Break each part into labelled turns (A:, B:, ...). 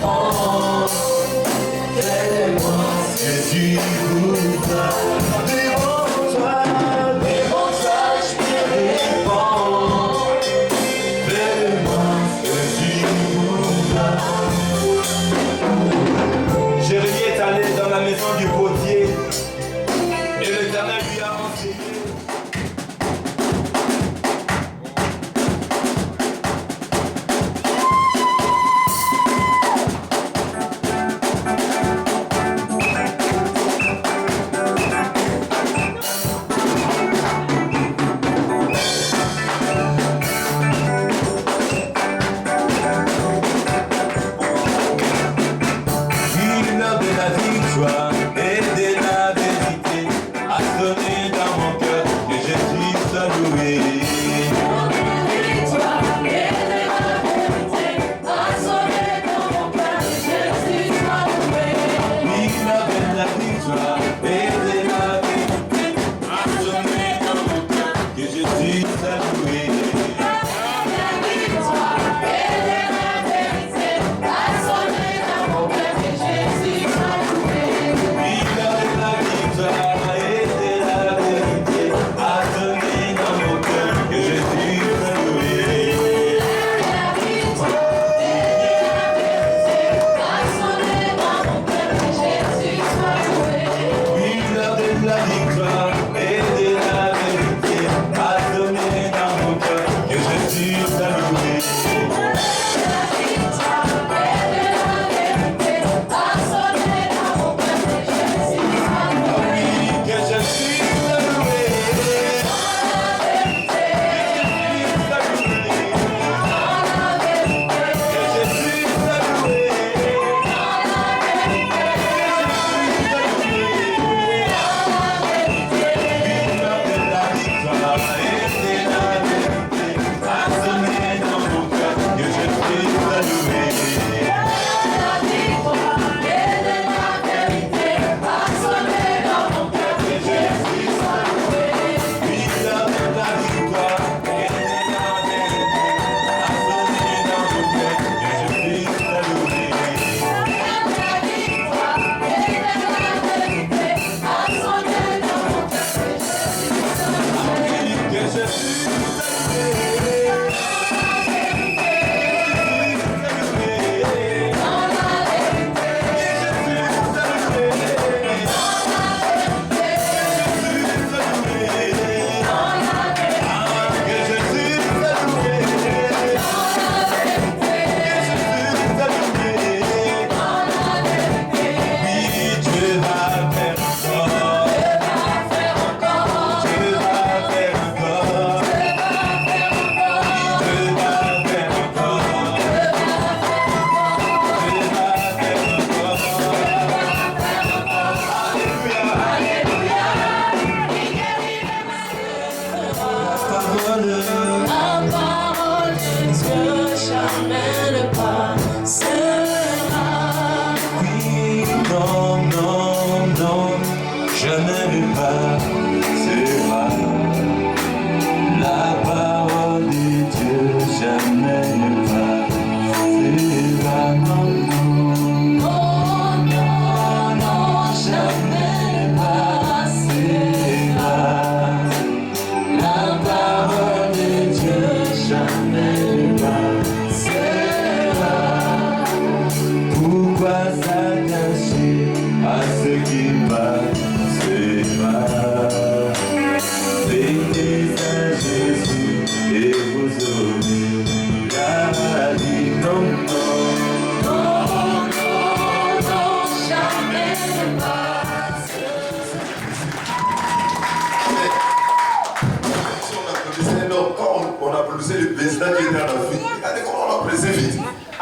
A: dépend. Fais-moi ce que tu voudras. Démontre-toi, je me répands. Fais-moi ce que tu voudras. Jérémie est allé dans la maison du potier et l'Éternel lui a enseigné.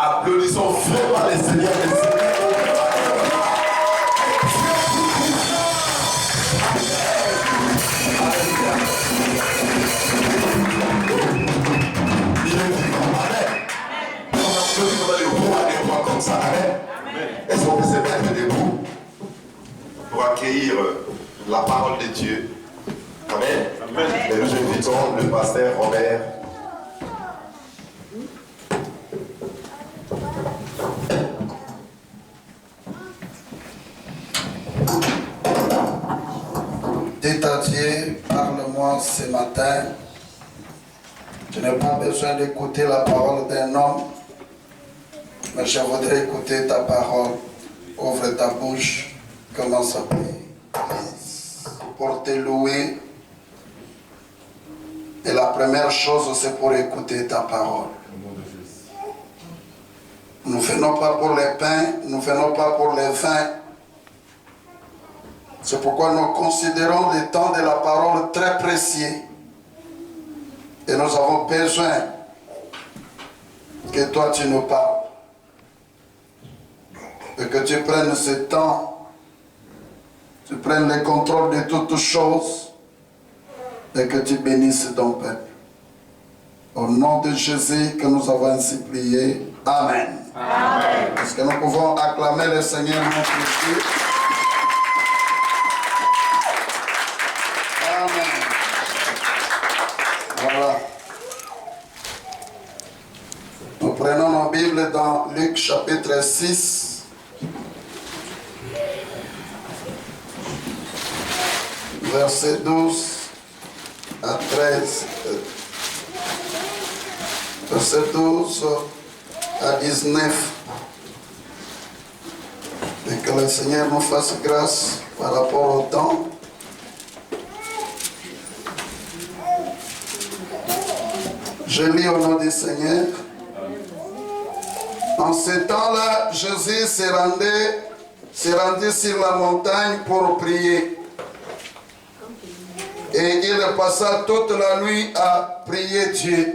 B: Applaudissons vraiment les seigneurs et les seigneurs. Comme ça, est-ce qu'on peut se mettre debout pour accueillir la parole de Dieu? Amen. Amen. Et nous invitons le pasteur Robert.
C: Dites à Dieu, parle-moi ce matin. Je n'ai pas besoin d'écouter la parole d'un homme, mais je voudrais écouter ta parole. Ouvre ta bouche, commence à prier. Pour te louer. Et la première chose, c'est pour écouter ta parole. Nous ne venons pas pour les pains, nous ne venons pas pour les vins. C'est pourquoi nous considérons le temps de la parole très précieux. Et nous avons besoin que toi tu nous parles. Et que tu prennes ce temps, tu prennes le contrôle de toutes choses et que tu bénisses ton peuple. Au nom de Jésus que nous avons ainsi prié. Amen. Amen. Est-ce que nous pouvons acclamer le Seigneur notre Dieu? Amen. Voilà. Nous prenons nos Bibles dans Luc chapitre 6. Verset 12 à 13. Verset 12 à 19. Et que le Seigneur nous fasse grâce par rapport au temps. Je lis au nom du Seigneur. En ce temps-là, Jésus s'est rendu sur la montagne pour prier. Et il passa toute la nuit à prier Dieu.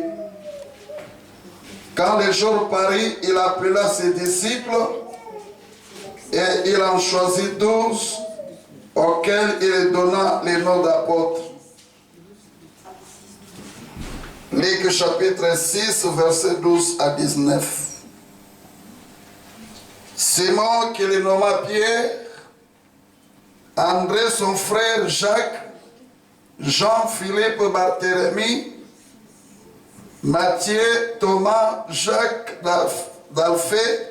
C: Quand le jour parut, il appela ses disciples et il en choisit 12 auxquels il donna les noms d'apôtres. Luc chapitre 6, verset 12 à 19. Simon, qui le nomma Pierre, André son frère Jacques, Jean-Philippe Barthélemy, Matthieu, Thomas, Jacques d'Alphée,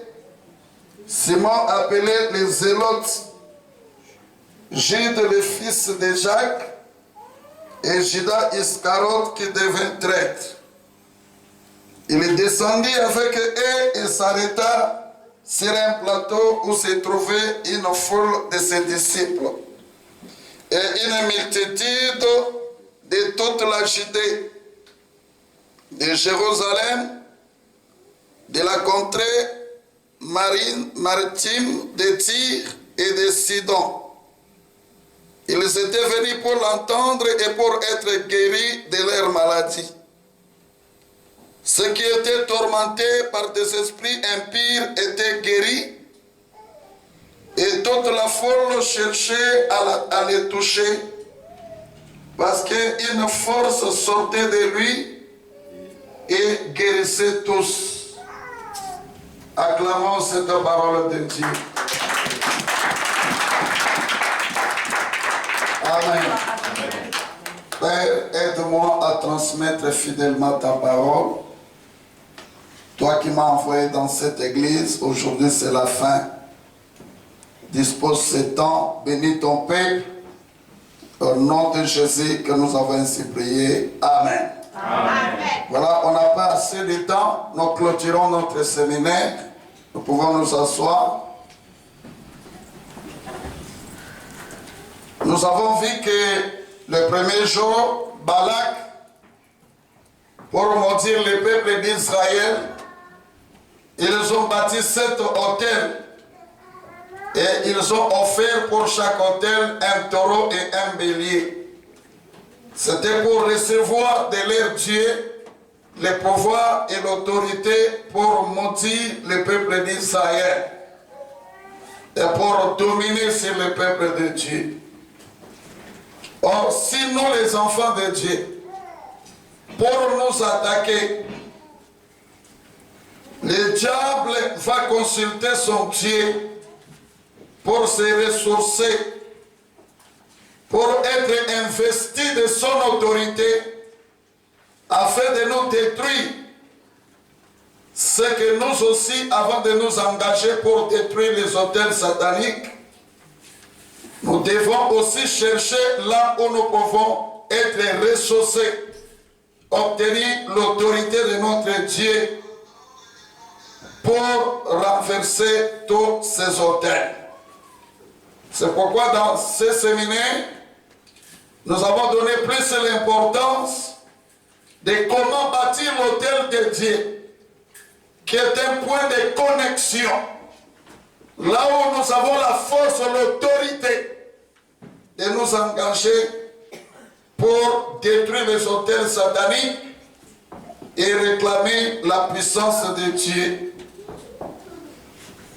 C: Simon appelé les Zélotes, Jude le fils de Jacques, et Judas Iscariote qui devint traître. Il descendit avec eux et s'arrêta sur un plateau où se trouvait une foule de ses disciples et une multitude de toute la Judée, de Jérusalem, de la contrée maritime de Tyr et de Sidon. Ils étaient venus pour l'entendre et pour être guéris de leur maladie. Ceux qui étaient tourmentés par des esprits impurs étaient guéris, et toute la foule cherchait à les toucher, parce qu'une force sortait de lui et guérissait tous. Acclamons cette parole de Dieu. Amen. Père, aide-moi à transmettre fidèlement ta parole. Toi qui m'as envoyé dans cette église, aujourd'hui c'est la fin. Dispose ce temps, bénis ton peuple. Au nom de Jésus que nous avons ainsi prié. Amen. Amen. Voilà, on n'a pas assez de temps. Nous clôturons notre séminaire. Nous pouvons nous asseoir. Nous avons vu que le premier jour, Balak, pour maudire le peuple d'Israël, ils ont bâti 7 hôtels et ils ont offert pour chaque hôtel un taureau et un bélier. C'était pour recevoir de leur Dieu le pouvoir et l'autorité pour maudire le peuple d'Israël et pour dominer sur le peuple de Dieu. Or, si nous les enfants de Dieu, pour nous attaquer, le diable va consulter son Dieu pour se ressourcer, pour être investi de son autorité, afin de nous détruire. C'est que nous aussi, avant de nous engager pour détruire les autels sataniques, Nous devons aussi chercher là où nous pouvons être ressourcés, obtenir l'autorité de notre Dieu pour renverser tous ces autels. C'est pourquoi dans ce séminaire, nous avons donné plus l'importance de comment bâtir l'autel de Dieu, qui est un point de connexion. Là où nous avons la force, l'autorité de nous engager pour détruire les autels sataniques et réclamer la puissance de Dieu.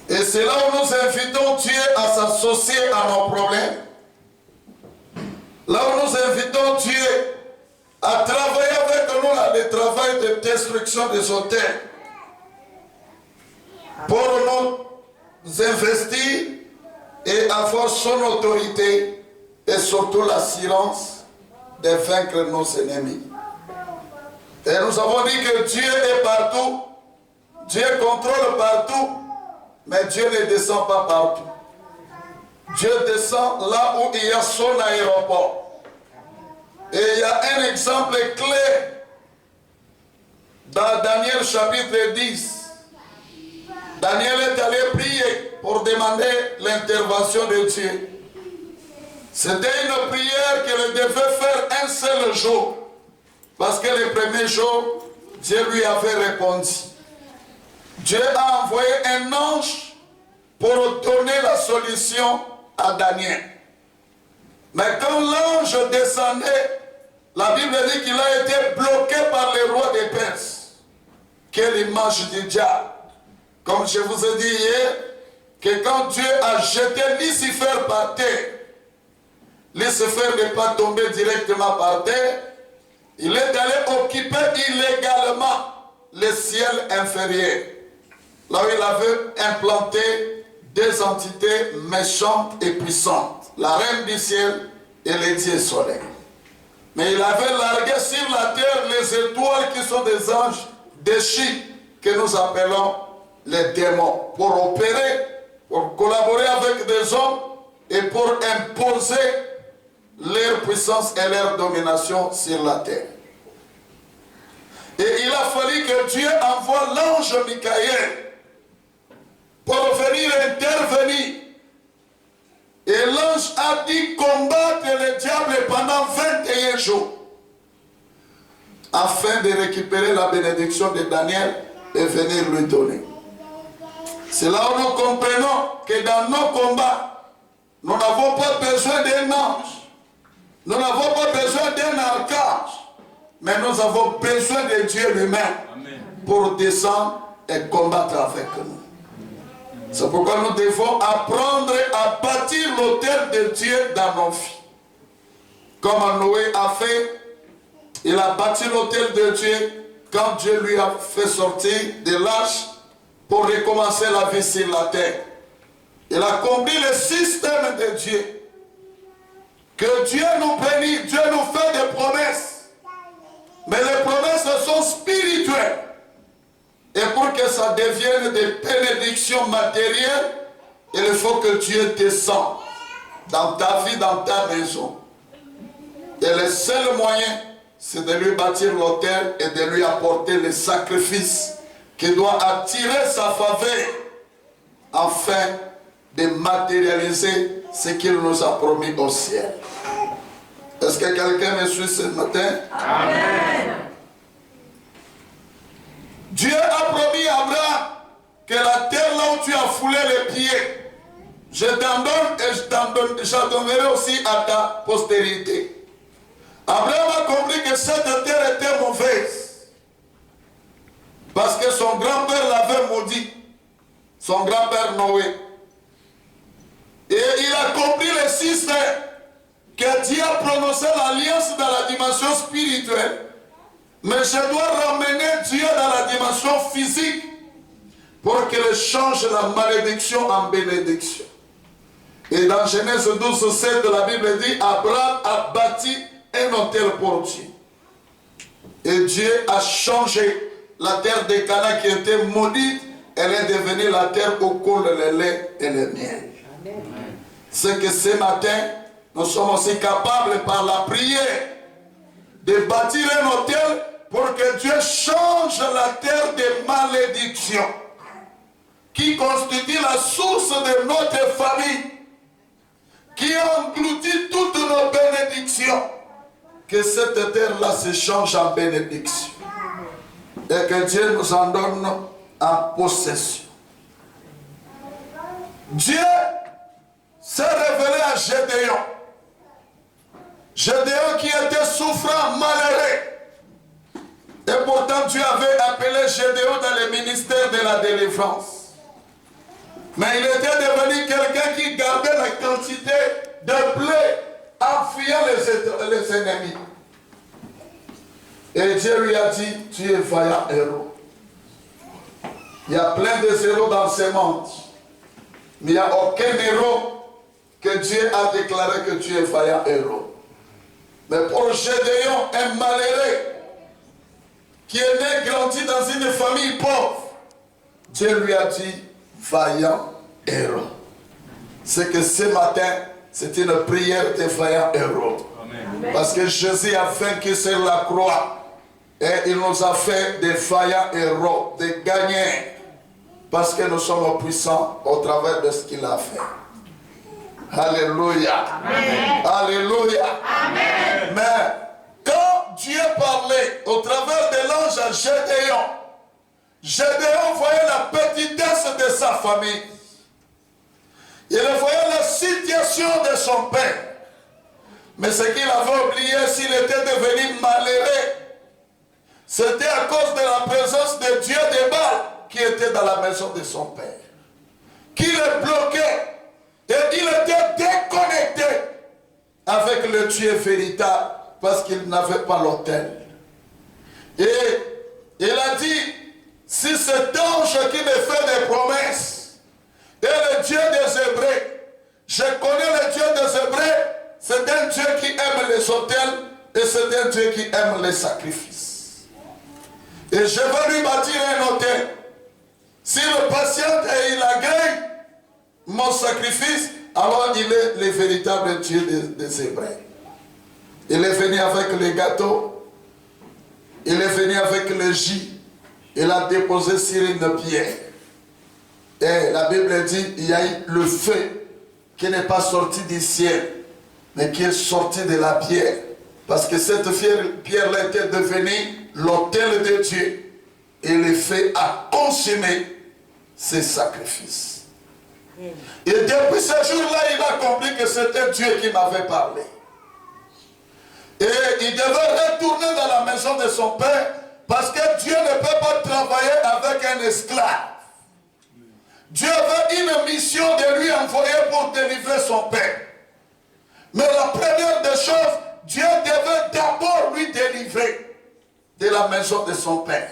C: Et c'est là où nous invitons Dieu à s'associer à nos problèmes. Là où nous invitons Dieu à travailler avec nous dans le travail de destruction des autels. Pour nous investir et avoir son autorité et surtout l'assurance de vaincre nos ennemis. Et nous avons dit que Dieu est partout, Dieu contrôle partout, mais Dieu ne descend pas partout. Dieu descend là où il y a son aéroport. Et il y a un exemple clé dans Daniel chapitre 10. Daniel est allé prier pour demander l'intervention de Dieu. C'était une prière qu'il devait faire un seul jour. Parce que le premier jour, Dieu lui avait répondu. Dieu a envoyé un ange pour donner la solution à Daniel. Mais quand l'ange descendait, la Bible dit qu'il a été bloqué par le roi des Perses, qui est l'image du diable. Comme je vous ai dit hier, que quand Dieu a jeté Lucifer par terre, Lucifer n'est pas tombé directement par terre, il est allé occuper illégalement le ciel inférieur, là où il avait implanté des entités méchantes et puissantes, la reine du ciel et les dieux soleil. Mais il avait largué sur la terre les étoiles qui sont des anges déchus, que nous appelons les démons, pour opérer, pour collaborer avec des hommes et pour imposer leur puissance et leur domination sur la terre. Et il a fallu que Dieu envoie l'ange Michael pour venir intervenir. Et l'ange a dit combattre le diable pendant 21 jours afin de récupérer la bénédiction de Daniel et venir lui donner. C'est là où nous comprenons que dans nos combats, nous n'avons pas besoin d'un ange, nous n'avons pas besoin d'un archange, mais nous avons besoin de Dieu lui-même pour descendre et combattre avec nous. C'est pourquoi nous devons apprendre à bâtir l'autel de Dieu dans nos vies. Comme Noé a fait, il a bâti l'autel de Dieu quand Dieu lui a fait sortir de l'arche pour recommencer la vie sur la terre. Il a compris le système de Dieu. Que Dieu nous bénit, Dieu nous fait des promesses. Mais les promesses sont spirituelles. Et pour que ça devienne des bénédictions matérielles, il faut que Dieu descende dans ta vie, dans ta maison. Et le seul moyen, c'est de lui bâtir l'autel et de lui apporter le sacrifice qui doit attirer sa faveur afin de matérialiser ce qu'il nous a promis au ciel. Est-ce que quelqu'un me suit ce matin? Amen. Dieu a promis à Abraham que la terre là où tu as foulé les pieds, je t'en donne et j'en donnerai aussi à ta postérité. Abraham a compris que cette terre était mauvaise. Parce que son grand-père l'avait maudit. Son grand-père Noé. Et il a compris le système que Dieu a prononcé l'alliance dans la dimension spirituelle. Mais je dois ramener Dieu dans la dimension physique pour qu'il change la malédiction en bénédiction. Et dans Genèse 12, 7, la Bible dit, Abraham a bâti un autel pour Dieu. Et Dieu a changé la terre de Canaan qui était maudite, elle est devenue la terre où coule le lait et le miel. c'est que ce matin, nous sommes aussi capables par la prière de bâtir un autel pour que Dieu change la terre des malédictions qui constitue la source de notre famille, qui engloutit toutes nos bénédictions. Que cette terre-là se change en bénédiction et que Dieu nous en donne en possession. Dieu s'est révélé à Gédéon. Gédéon qui était souffrant, malheureux. Et pourtant Dieu avait appelé Gédéon dans le ministère de la délivrance. Mais il était devenu quelqu'un qui gardait la quantité de blé en fuyant les ennemis. Et Dieu lui a dit, tu es vaillant héros. Il y a plein de héros dans ce monde. Mais il n'y a aucun héros que Dieu a déclaré que tu es vaillant héros. Mais pour Gédéon, un malheureux qui est né, grandi dans une famille pauvre, Dieu lui a dit, vaillant héros. C'est que ce matin, c'est une prière de vaillant héros. Amen. Parce que Jésus a vaincu sur la croix. Et il nous a fait des vaillants héros, des gagnants. Parce que nous sommes puissants au travers de ce qu'il a fait. Alléluia. Amen. Alléluia. Amen. Mais quand Dieu parlait au travers de l'ange à Gédéon, Gédéon voyait la petitesse de sa famille. Il voyait la situation de son père. Mais ce qu'il avait oublié, s'il était devenu malheureux, c'était à cause de la présence de Dieu de Baal qui était dans la maison de son père, qui le bloquait, et il était déconnecté avec le Dieu véritable parce qu'il n'avait pas l'autel. Et il a dit, si cet ange qui me fait des promesses est le Dieu des Hébreux, je connais le Dieu des Hébreux, c'est un Dieu qui aime les autels et c'est un Dieu qui aime les sacrifices. Et je vais lui bâtir un autel. S'il patiente et il agrée mon sacrifice, alors il est le véritable Dieu des Hébreux. Il est venu avec les gâteaux, il est venu avec le J, il a déposé sur une pierre. Et la Bible dit, il y a eu le feu qui n'est pas sorti du ciel, mais qui est sorti de la pierre. Parce que cette pierre-là était devenue l'autel de Dieu. Et le feu a consumé ses sacrifices. Et depuis ce jour-là, il a compris que c'était Dieu qui m'avait parlé. Et il devait retourner dans la maison de son père parce que Dieu ne peut pas travailler avec un esclave. Dieu avait une mission de lui envoyer pour délivrer son père. Mais la première des choses, Dieu devait d'abord lui délivrer de la maison de son père.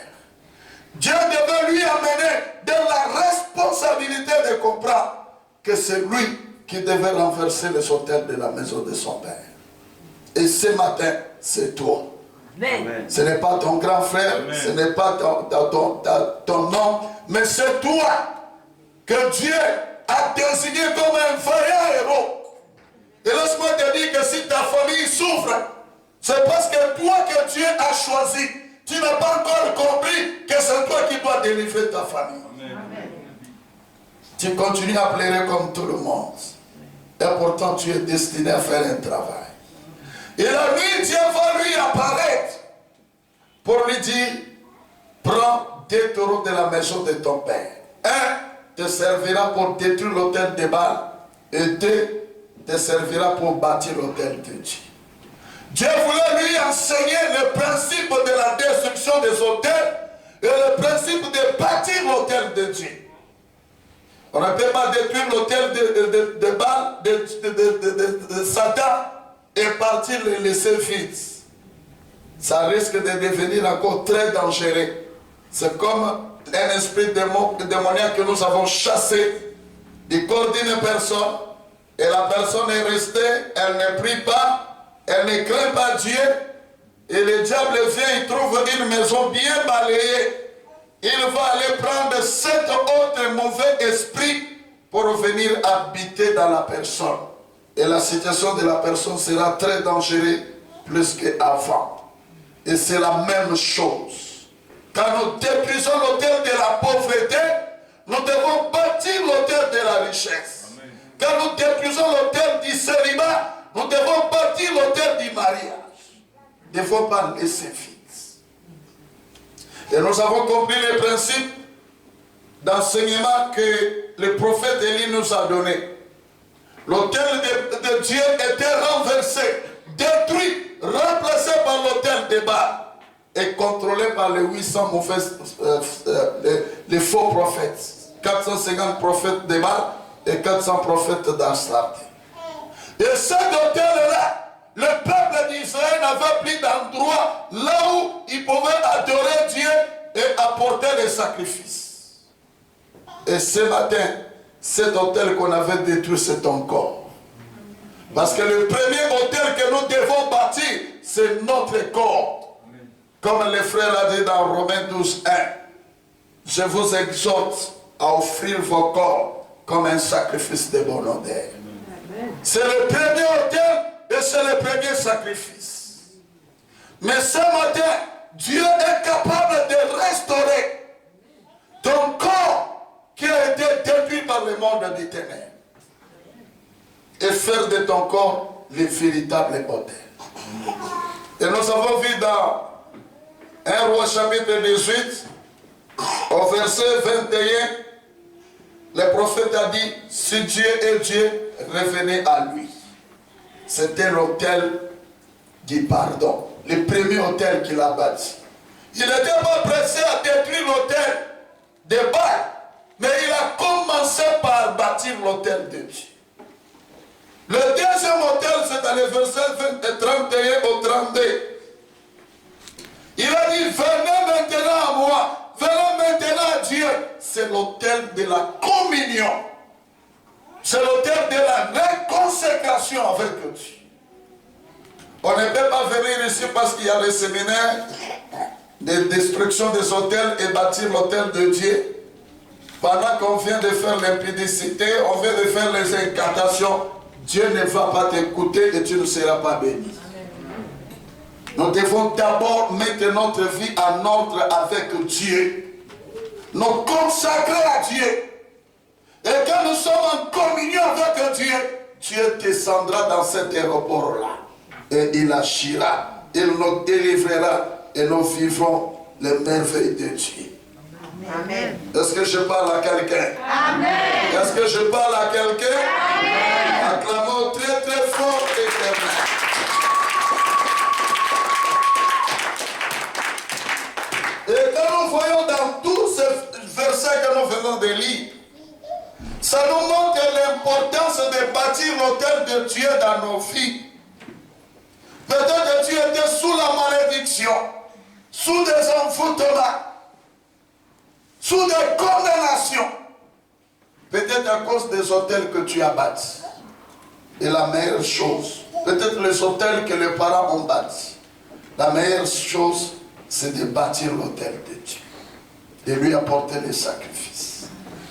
C: Dieu devait lui amener dans la responsabilité de comprendre que c'est lui qui devait renverser les autels de la maison de son père. Et ce matin, c'est toi. Amen. Ce n'est pas ton grand frère, amen, ce n'est pas ton nom, mais c'est toi que Dieu a désigné comme un vaillant héros. Et laisse-moi te dire que si ta famille souffre, c'est parce que toi que Dieu a choisi, tu n'as pas encore compris que c'est toi qui dois délivrer ta famille. Amen. Tu continues à pleurer comme tout le monde. Et pourtant tu es destiné à faire un travail. Et la nuit, Dieu va lui apparaître pour lui dire, prends 2 taureaux de la maison de ton père. Un te servira pour détruire l'autel de Baal et 2 te servira pour bâtir l'autel de Dieu. Dieu voulait lui enseigner le principe de la destruction des autels et le principe de bâtir l'autel de Dieu. On ne peut pas détruire l'autel de Baal, de Satan, et partir le laisser vide. Ça risque de devenir encore très dangereux. C'est comme un esprit démoniaque que nous avons chassé du corps d'une personne, et la personne est restée, elle ne prie pas, elle ne craint pas Dieu, et le diable vient, il trouve une maison bien balayée, il va aller prendre 7 autres mauvais esprits pour venir habiter dans la personne. et la situation de la personne sera très dangereuse plus qu'avant. Et c'est la même chose. Quand nous détruisons l'autel de la pauvreté, nous devons bâtir l'autel de la richesse. Amen. Quand nous détruisons l'autel du célibat, nous devons bâtir l'autel du mariage. Nous ne devons pas laisser vide. Et nous avons compris les principes d'enseignement que le prophète Élie nous a donné. L'autel de Dieu était renversé, détruit, remplacé par l'autel de Baal et contrôlé par les 800 mauvais, les faux prophètes. 450 prophètes de Baal et 400 prophètes d'Astarte. Et cet autel-là, le peuple d'Israël n'avait plus d'endroit là où il pouvait adorer Dieu et apporter les sacrifices. Et ce matin, cet autel qu'on avait détruit, c'est ton corps. Parce que le premier autel que nous devons bâtir, c'est notre corps. Comme le frère a dit dans Romains 12, 1. Je vous exhorte à offrir vos corps comme un sacrifice de bon odeur. C'est le premier autel et c'est le premier sacrifice. Mais ce matin, Dieu est capable de restaurer ton corps qui a été détruit par le monde des ténèbres et faire de ton corps le véritable autel. Et nous avons vu dans 1 Roi chapitre 18, au verset 21, le prophète a dit, si Dieu est Dieu, revenez à lui. C'était l'autel du pardon, le premier autel qu'il a bâti. Il n'était pas pressé à détruire l'autel de Baal, mais il a commencé par bâtir l'autel de Dieu. Le deuxième autel, c'est dans les versets 31 au 32. Il a dit, venez maintenant à moi, venez maintenant à Dieu. C'est l'autel de la communion. C'est l'autel de la réconsécration avec Dieu. On ne peut pas venir ici parce qu'il y a le séminaire de destruction des autels et bâtir l'autel de Dieu. Pendant qu'on vient de faire l'impudicité, on vient de faire les incantations, Dieu ne va pas t'écouter et tu ne seras pas béni. Nous devons d'abord mettre notre vie en ordre avec Dieu. Nous consacrer à Dieu. Et quand nous sommes en communion avec Dieu, Dieu descendra dans cet aéroport-là. Et il agira. Il nous délivrera. Et nous vivrons les merveilles de Dieu. Amen. Est-ce que je parle à quelqu'un? Amen. Est-ce que je parle à quelqu'un? Amen. Acclamons très très fort l'Éternel. Et quand nous voyons dans tous ces versets que nous venons de lire, ça nous montre l'importance de bâtir l'autel de Dieu dans nos vies. Peut-être que tu étais sous la malédiction, sous des envoûtements, sous des condamnations. Peut-être à cause des autels que tu as bâtis. Et la meilleure chose, peut-être les autels que les parents ont bâtis. La meilleure chose, c'est de bâtir l'autel de Dieu. De lui apporter les sacrifices.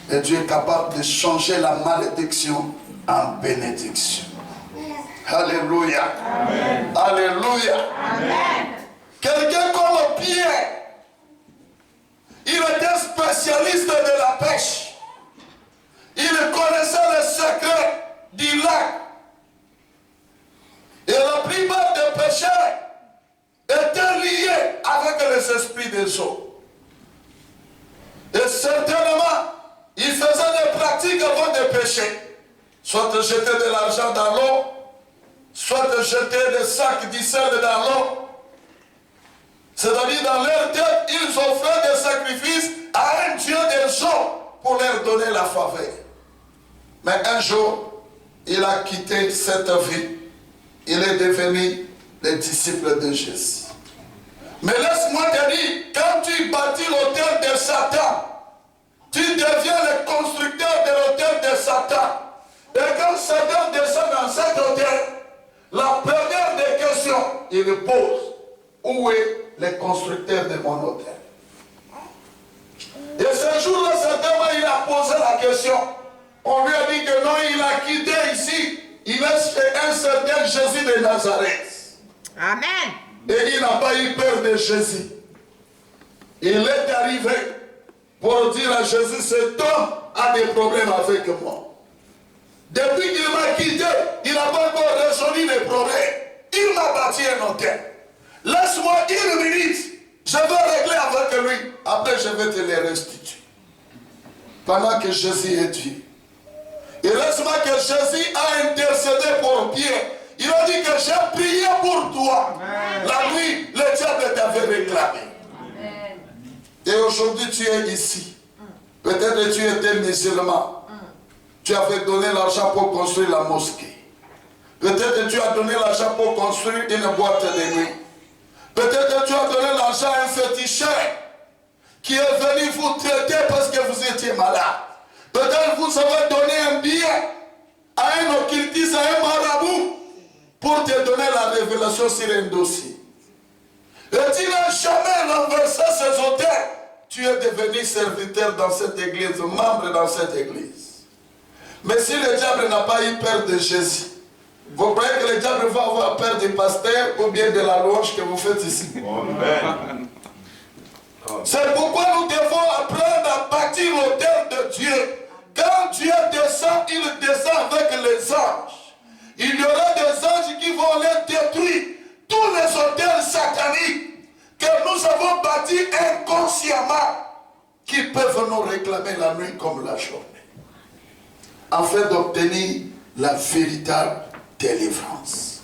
C: Et Dieu est capable de changer la malédiction en bénédiction. Alléluia. Amen. Alléluia. Amen. Quelqu'un comme Pierre, il était spécialiste de la pêche. Il connaissait les secrets du lac. Et la plupart des pécheurs étaient liés avec les esprits des eaux. Et certainement, il faisait des pratiques avant de pécher. Soit de jeter de l'argent dans l'eau, soit de jeter des sacs d'icelle dans l'eau. C'est-à-dire dans leur tête, ils offraient des sacrifices à un Dieu des eaux pour leur donner la faveur. Mais un jour, il a quitté cette vie. Il est devenu le disciple de Jésus. Mais laisse-moi te dire, quand tu bâtis l'autel de Satan, tu deviens le constructeur de l'autel de Satan. Et quand Satan descend dans cet autel, la première des questions, il pose, où est le constructeur de mon autel? Et ce jour-là, certainement, il a posé la question. On lui a dit que non, il a quitté ici. il est chez un certain Jésus de Nazareth.
D: Amen.
C: Et il n'a pas eu peur de Jésus. Il est arrivé pour dire à Jésus, cet homme a des problèmes avec moi. Depuis qu'il m'a quitté, il n'a pas encore résolu les problèmes. Il m'a bâti un hôtel. Laisse-moi 1 minute. Je vais régler avec lui. Après, je vais te les restituer. Pendant que Jésus est Dieu. Et laisse-moi que Jésus a intercédé pour Pierre. Il a dit que j'ai prié pour toi. Amen. La nuit, le diable t'avait réclamé. Amen. Et aujourd'hui, tu es ici. Peut-être que tu étais musulman. Tu avais donné l'argent pour construire la mosquée. Peut-être que tu as donné l'argent pour construire une boîte de nuit. Peut-être que tu as donné l'argent à un féticheur qui est venu vous traiter parce que vous étiez malade. Peut-être que vous avez donné un billet à un occultiste, à un marabout, pour te donner la révélation sur un dossier. Et tu n'as jamais renversé ces hôtels. Tu es devenu serviteur dans cette église, membre dans cette église. Mais si le diable n'a pas eu peur de Jésus, vous croyez que le diable va avoir peur du pasteur ou bien de la louange que vous faites ici? Amen. C'est pourquoi nous devons apprendre à bâtir l'autel de Dieu. Quand Dieu descend, il descend avec les anges. Il y aura des anges qui vont les détruire. Tous les autels sataniques que nous avons bâtis inconsciemment, qui peuvent nous réclamer la nuit comme la journée, afin d'obtenir la véritable délivrance.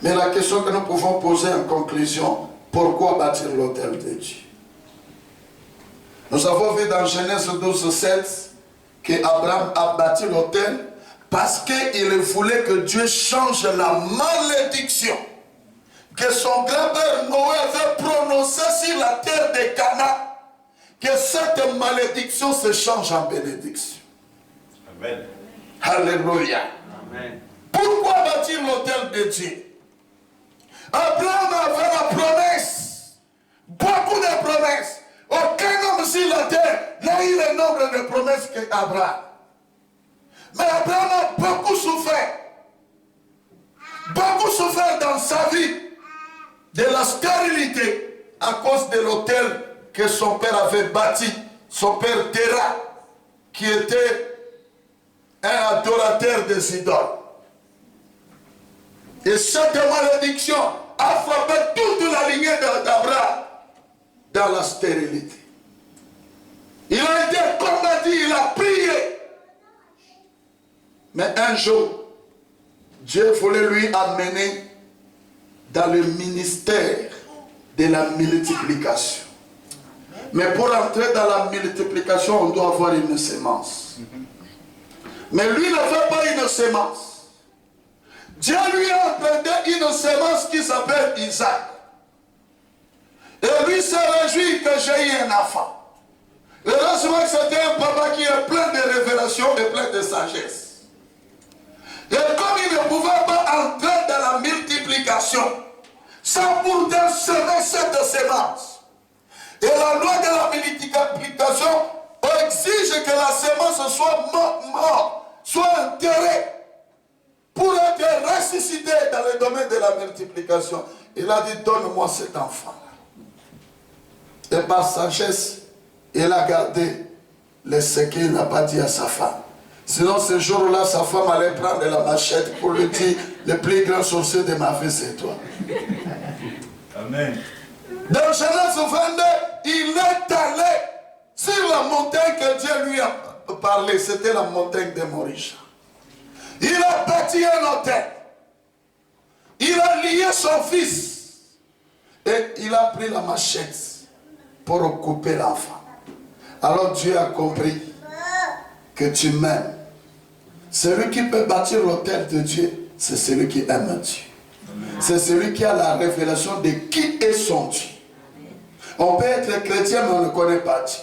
C: Mais la question que nous pouvons poser en conclusion, pourquoi bâtir l'autel de Dieu? Nous avons vu dans Genèse 12:7 qu'Abraham a bâti l'autel parce qu'il voulait que Dieu change la malédiction que son grand-père Noé avait prononcée sur la terre de Canaan, que cette malédiction se change en bénédiction. Amen. Alléluia. Amen. Pourquoi bâtir l'autel de Dieu? Abraham avait la promesse, beaucoup de promesses. Aucun homme sur la terre n'a eu le nombre de promesses qu'Abraham. Mais Abraham a beaucoup souffert dans sa vie de la stérilité à cause de l'autel que son père avait bâti, son père Terah, qui était un adorateur des idoles. Et cette malédiction a frappé toute la lignée d'Abraham dans la stérilité. Il a été combattu, il a prié. Mais un jour, Dieu voulait lui amener dans le ministère de la multiplication. Mais pour entrer dans la multiplication, on doit avoir une sémence. Mais lui n'avait pas une sémence. Dieu lui a accordé une sémence qui s'appelle Isaac. Et lui s'est réjoui que j'ai eu un enfant. Heureusement que c'était un papa qui est plein de révélations et plein de sagesse. Et comme il ne pouvait pas entrer dans la multiplication sans pourtant semer cette sémence. Et la loi de la multiplication exige que la sémence soit morte, soit enterrée pour être ressuscitée dans le domaine de la multiplication. Il a dit, donne-moi cet enfant. Et par sagesse, il a gardé le secret, il n'a pas dit à sa femme. Sinon, ce jour-là, sa femme allait prendre la machette pour lui dire, le plus grand sorcier de ma vie, c'est toi. Amen. Dans Genèse 22, il est allé sur la montagne que Dieu lui a parlé. C'était la montagne de Morisha. Il a bâti un hôtel. Il a lié son fils. Et il a pris la machette pour couper l'enfant. Alors Dieu a compris que tu m'aimes. Celui qui peut bâtir l'autel de Dieu, c'est celui qui aime Dieu. C'est celui qui a la révélation de qui est son Dieu. On peut être chrétien, mais on ne connaît pas Dieu.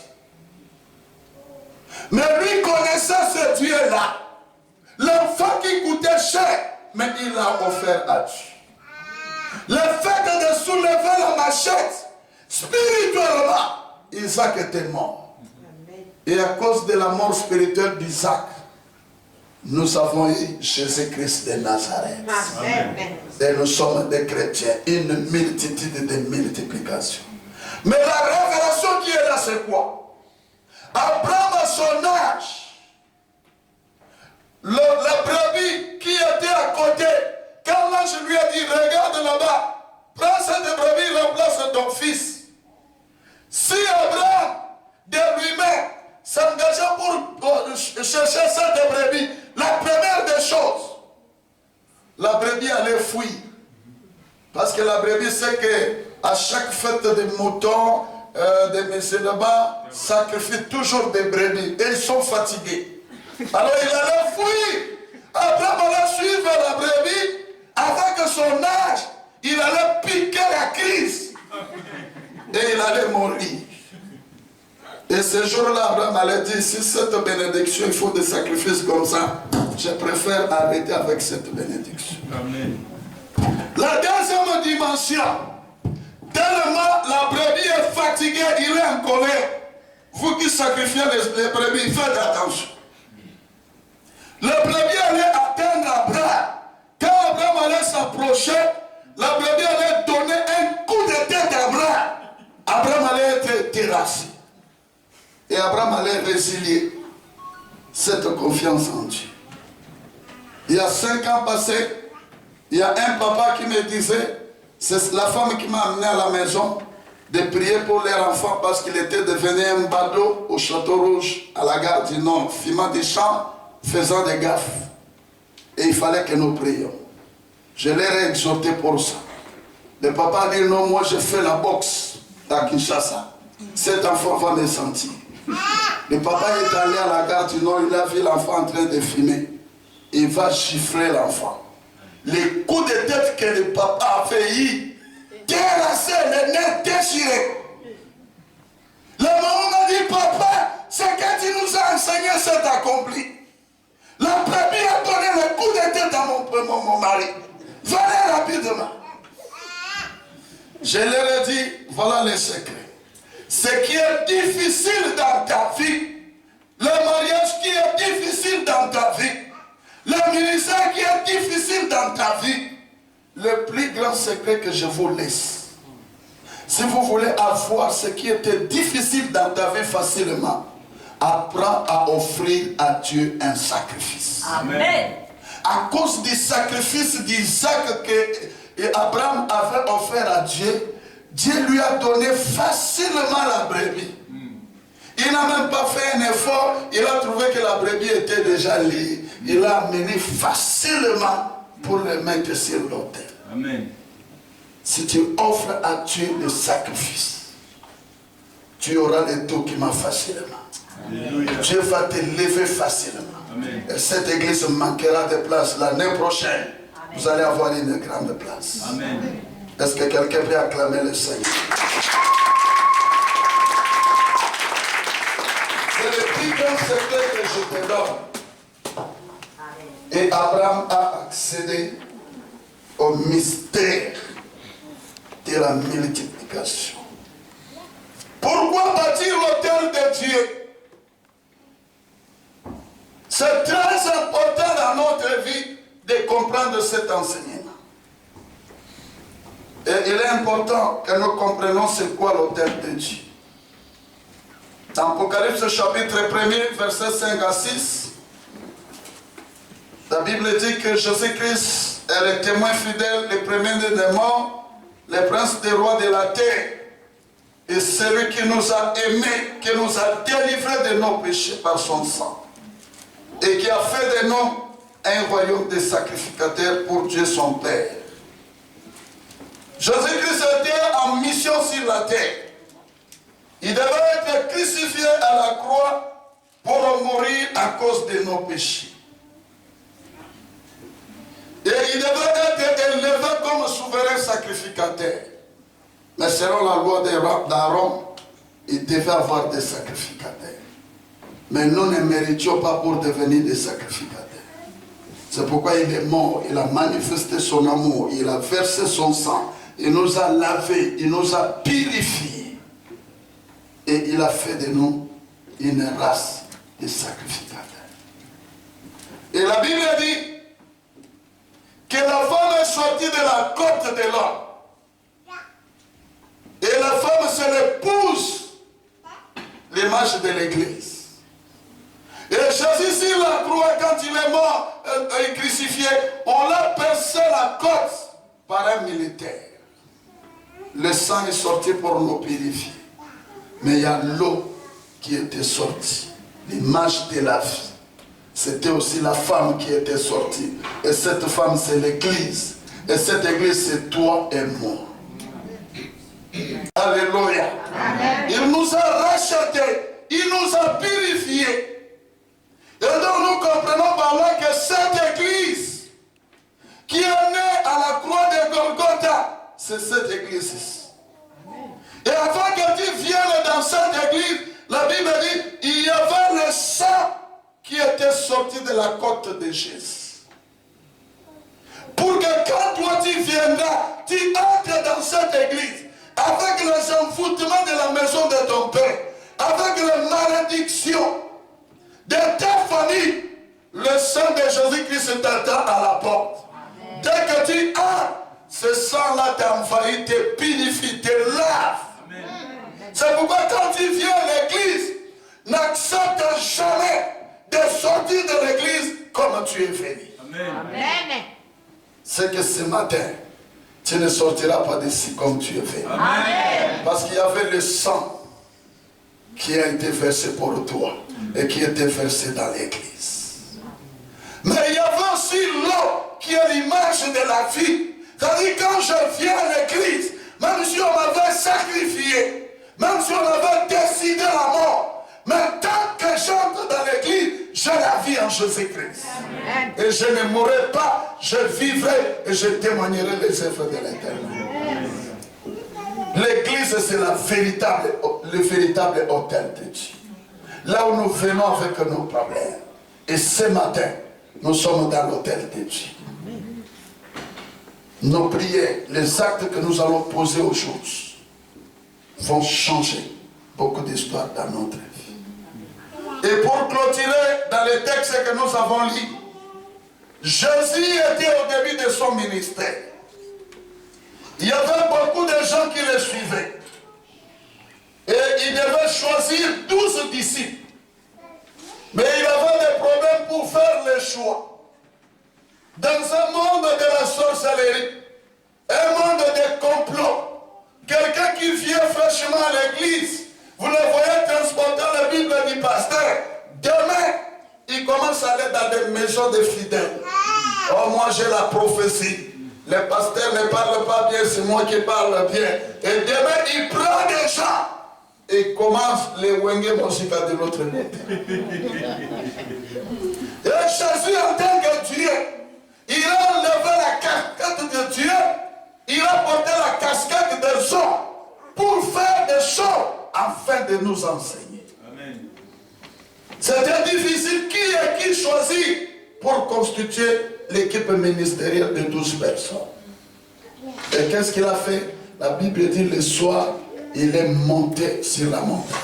C: Mais lui connaissait ce Dieu-là. L'enfant qui coûtait cher, mais il l'a offert à Dieu. Le fait de soulever la machette, spirituellement, Isaac était mort. Et à cause de la mort spirituelle d'Isaac, Nous avons eu Jésus-Christ de Nazareth.
D: Amen.
C: Et nous sommes des chrétiens, une multitude de multiplications. Mais la révélation qui est là, c'est quoi? Abraham à son âge, la brebis qui était à côté, quand l'ange lui a dit, regarde là-bas, prends cette brebis, remplace ton fils. Si Abraham, de lui-même, s'engageait pour chercher cette brebis, la première des choses, la brebis allait fuir. Parce que la brebis sait qu'à chaque fête de moutons, des musulmans sacrifient toujours des brebis. Et ils sont fatigués. Alors il allait fuir. Abraham allait suivre la brebis. Avec son âge, il allait piquer la crise. Et il allait mourir. Et ce jour-là, Abraham allait dire, si cette bénédiction, il faut des sacrifices comme ça, je préfère arrêter avec cette bénédiction.
A: Amen.
C: La deuxième dimension, tellement la brebis est fatiguée, il est en colère. Vous qui sacrifiez les brebis, faites attention. La brebis allait atteindre Abraham. Quand Abraham allait s'approcher, la brebis allait donner un coup de tête à Abraham. Abraham allait être terrassé. Et Abraham allait résilier cette confiance en Dieu. Il y a 5 ans passés, il y a un papa qui me disait, c'est la femme qui m'a amené à la maison, de prier pour leur enfant parce qu'il était devenu un badaud au Château Rouge, à la gare du Nord, fumant des champs, faisant des gaffes. Et il fallait que nous prions. Je l'ai exhorté pour ça. Le papa a dit, non, moi je fais la boxe à Kinshasa. Cet enfant va me sentir. Le papa est allé à la gare du Nord, il a vu l'enfant en train de fumer. Il va chiffrer l'enfant. Les coups de tête que le papa a fait, il terrassé, le nez déchiré. Le maman m'a dit, papa, c'est que tu nous as enseigné, c'est accompli. La brebis a donné le coup de tête à mon mari. Venez rapidement. Je leur ai dit, voilà le secret. Ce qui est difficile dans ta vie, le mariage qui est difficile dans ta vie, le ministère qui est difficile dans ta vie, le plus grand secret que je vous laisse. Si vous voulez avoir ce qui était difficile dans ta vie facilement, apprends à offrir à Dieu un sacrifice.
D: Amen.
C: À cause du sacrifice d'Isaac que Abraham avait offert à Dieu, Dieu lui a donné facilement la brebis. Il n'a même pas fait un effort, il a trouvé que la brebis était déjà liée. Il l'a amené facilement pour le mettre sur l'autel.
A: Amen.
C: Si tu offres à Dieu le sacrifice, tu auras le document facilement.
A: Alléluia.
C: Dieu va te lever facilement.
A: Amen.
C: Et cette église manquera de place l'année prochaine. Vous allez avoir une grande place.
A: Amen.
C: Est-ce que quelqu'un peut acclamer le Seigneur? C'est le plus grand secret que je te donne. Et Abraham a accédé au mystère de la multiplication. Pourquoi bâtir l'autel de Dieu? C'est très important dans notre vie de comprendre cet enseignement. Et il est important que nous comprenions c'est quoi l'autel de Dieu. Dans Apocalypse chapitre 1er, versets 5 à 6, la Bible dit que Jésus-Christ est le témoin fidèle, le premier des morts, le prince des rois de la terre, et celui qui nous a aimés, qui nous a délivrés de nos péchés par son sang, et qui a fait de nous un royaume de sacrificateurs pour Dieu son Père. Jésus-Christ était en mission sur la terre. Il devait être crucifié à la croix pour mourir à cause de nos péchés. Et il devait être élevé comme souverain sacrificateur. Mais selon la loi d'Aaron, il devait avoir des sacrificateurs. Mais nous ne méritions pas pour devenir des sacrificateurs. C'est pourquoi il est mort, il a manifesté son amour, il a versé son sang, il nous a lavés, il nous a purifiés. Et il a fait de nous une race de sacrificateurs. Et la Bible dit que la femme est sortie de la côte de l'homme. Et la femme, c'est l'épouse, l'image de l'église. Et Jésus, sur la croix, quand il est mort et crucifié, on l'a percé la côte par un militaire. Le sang est sorti pour nous purifier. Mais il y a l'eau qui était sortie. L'image de la vie. C'était aussi la femme qui était sortie. Et cette femme, c'est l'église. Et cette église, c'est toi et moi. Alléluia. Amen. Il nous a rachetés. Il nous a purifiés. Et donc nous comprenons par là que cette église qui est née à la croix de Golgotha, c'est cette église. Et avant que tu viennes dans cette église, la Bible dit, il y avait le sang qui était sorti de la côte de Jésus. Pour que quand toi tu viendras, tu entres dans cette église, avec les envoûtements de la maison de ton père, avec les malédictions de ta famille, le sang de Jésus-Christ t'attend à la porte. Amen. Dès que tu entres, ce sang-là t'envahit, te purifie, te lave. C'est pourquoi quand tu viens à l'église, n'accepte jamais de sortir de l'église comme tu es venu. Amen. C'est que ce matin, tu ne sortiras pas d'ici comme tu es venu. Amen. Parce qu'il y avait le sang qui a été versé pour toi et qui était versé dans l'église. Mais il y avait aussi l'eau qui est l'image de la vie. C'est-à-dire quand je viens à l'église, même si on m'avait sacrifié, même si on avait décidé la mort, mais tant que j'entre dans l'église, j'ai la vie en Jésus-Christ. Et je ne mourrai pas, je vivrai et je témoignerai les œuvres de l'Éternel. L'église, c'est le véritable hôtel de Dieu. Là où nous venons avec nos problèmes. Et ce matin, nous sommes dans l'hôtel de Dieu. Nos prières, les actes que nous allons poser aujourd'hui vont changer beaucoup d'histoires dans notre vie. Et pour clôturer dans les textes que nous avons lus, Jésus était au début de son ministère. Il y avait beaucoup de gens qui le suivaient. Et il devait choisir 12 disciples. Mais il avait des problèmes pour faire le choix. Dans un monde de la sorcellerie, un monde de complot, quelqu'un qui vient fraîchement à l'église, vous le voyez transporter la Bible du pasteur, demain, il commence à aller dans des maisons de fidèles. Oh, moi j'ai la prophétie. Le pasteur ne parle pas bien, c'est moi qui parle bien. Et demain, il prend des gens et commence les wenge musica de l'autre côté. Et Jésus, en tant que Dieu, il a enlevé la casquette de Dieu, il a porté la casquette des hommes pour faire des choses afin de nous enseigner. C'était difficile. Qui choisit pour constituer l'équipe ministérielle de 12 personnes? Et qu'est-ce qu'il a fait? La Bible dit le soir, il est monté sur la montagne.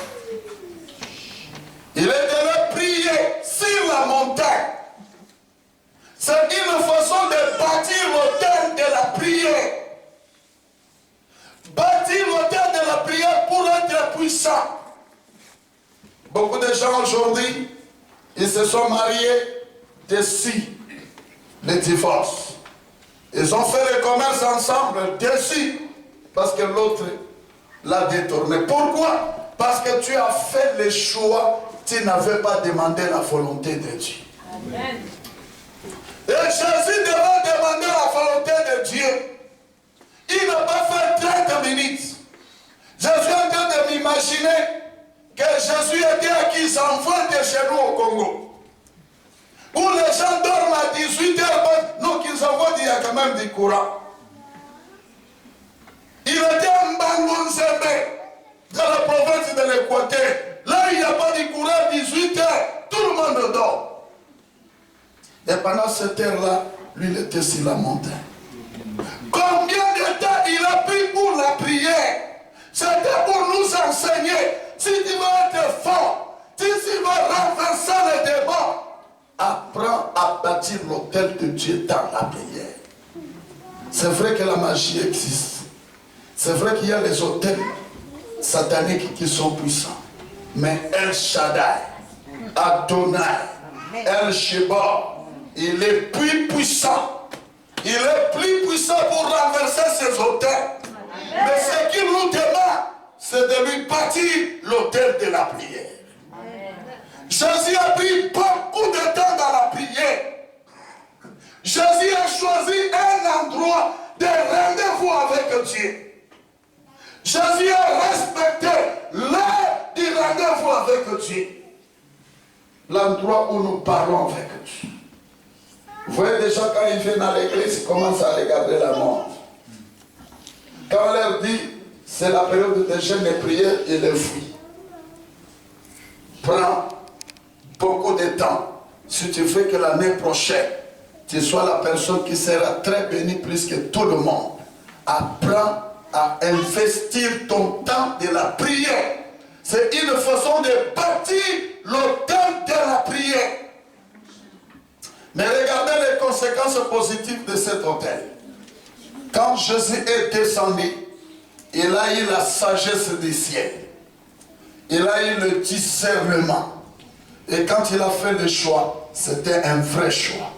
C: Il est allé prier sur la montagne. C'est une façon de bâtir l'autel de la prière. Bâtir l'autel de la prière pour être puissant. Beaucoup de gens aujourd'hui, ils se sont mariés déçus, les divorces. Ils ont fait le commerce ensemble, déçus, parce que l'autre l'a détourné. Pourquoi? Parce que tu as fait le choix, tu n'avais pas demandé la volonté de Dieu. Amen. Et Jésus devait demander la volonté de Dieu. Il n'a pas fait 30 minutes. Je suis en train de m'imaginer que Jésus était à qui s'envoie de chez nous au Congo. Où les gens dorment à 18h, nous qui s'envoient, il y a quand même du courant. Il était en Bangonzembe, dans la province de l'Équateur. Là, il n'y a pas de courant à 18h, tout le monde dort. Et pendant cette heure-là, lui, il était sur la montagne. Combien de temps il a pris pour la prière? C'était pour nous enseigner. Si tu veux être fort, si tu veux renverser le débat, apprends à bâtir l'autel de Dieu dans la prière. C'est vrai que la magie existe. C'est vrai qu'il y a les autels sataniques qui sont puissants. Mais El Shaddai, Adonai, El Sheba, il est plus puissant. Il est plus puissant pour renverser ses autels. Mais ce qu'il nous demande, c'est de lui bâtir l'autel de la prière. Jésus a pris beaucoup de temps dans la prière. Jésus a choisi un endroit de rendez-vous avec Dieu. Jésus a respecté l'heure du rendez-vous avec Dieu. L'endroit où nous parlons avec Dieu. Vous voyez déjà quand ils viennent à l'église, ils commencent à regarder la montre. Quand on leur dit, c'est la période de jeûne et prière, ils le fuient. Prends beaucoup de temps. Si tu veux que l'année prochaine, tu sois la personne qui sera très bénie plus que tout le monde, apprends à investir ton temps de la prière. C'est une façon de bâtir l'autel de la prière. Mais regardez les conséquences positives de cet autel. Quand Jésus est descendu, il a eu la sagesse du ciel. Il a eu le discernement. Et quand il a fait le choix, c'était un vrai choix.